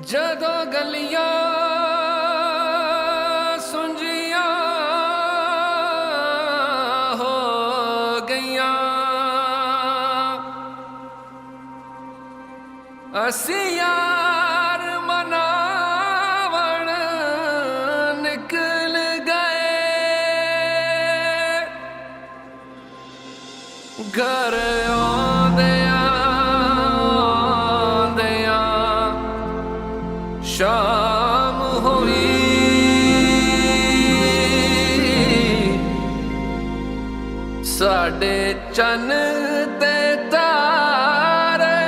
जदों गलियां सुंजियां हो गईयां, असी यार मनावण निकल गए। घर शाम हुई, साडे चन ते तारे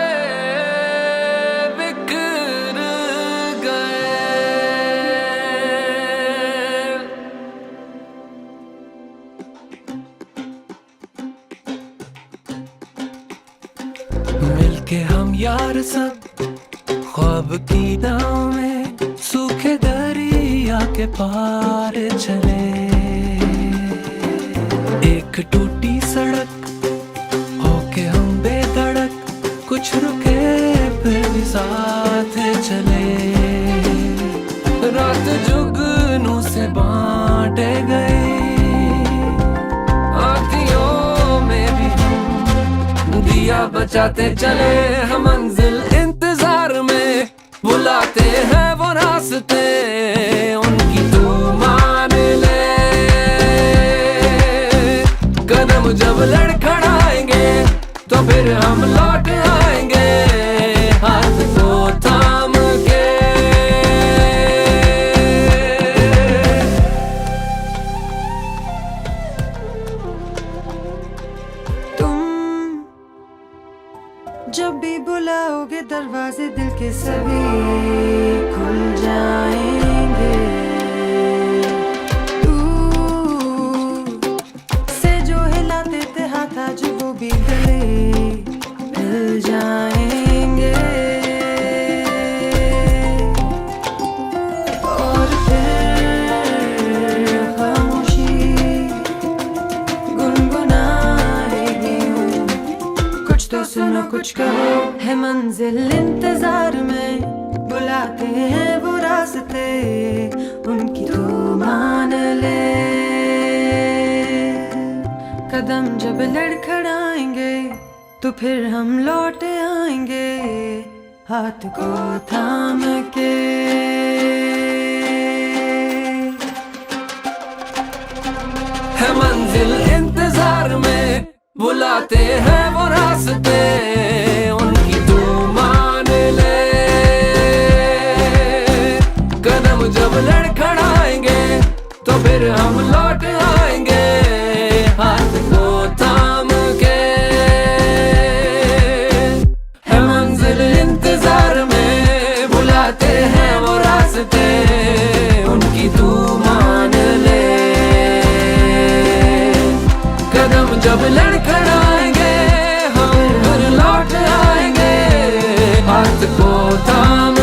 बिखर गए। मिलके हम यार सब ख्वाब की नाव में सूखे दरिया के पार चले। एक टूटी सड़क होके हम बेधड़क कुछ रुके फिर भी साथ चले। रात जुगनू से बांटे गए, आँखियों में भी हम दिया बचाते चले। हम मंजिल इंतजार में बुलाते हैं वो रास्ते, उनकी तू मान ले। कदम जब लड़खड़ाएंगे तो फिर हम लौट आएंगे, हाथ को थाम के। तुम जब भी बुलाओगे दरवाजे दिल के सभी खुल जाएंगे। तू से जो हिलाते थे हाथ आज वो भी गले मिल जाएंगे। और फिर खामोशी गुनगुनाएगी, कुछ तो सुनो कुछ कहो। है मंजिल इंतजार में बुलाते हैं वो रास्ते, उनकी तू मान ले। कदम जब लड़खड़ाएंगे तो फिर हम लौट आएंगे, हाथ को थाम के। है मंजिल इंतजार में बुलाते हैं वो रास्ते, उनकी तू मान ले। कदम जब लड़खड़ाएंगे तो फिर हम लौट आएंगे, हाथ को थाम के। है मंजिल इंतजार में बुलाते हैं वो रास्ते, उनकी तू मान ले। कदम जब लड़खड़ाएंगे हम फिर लौट आएंगे, हाथ को थाम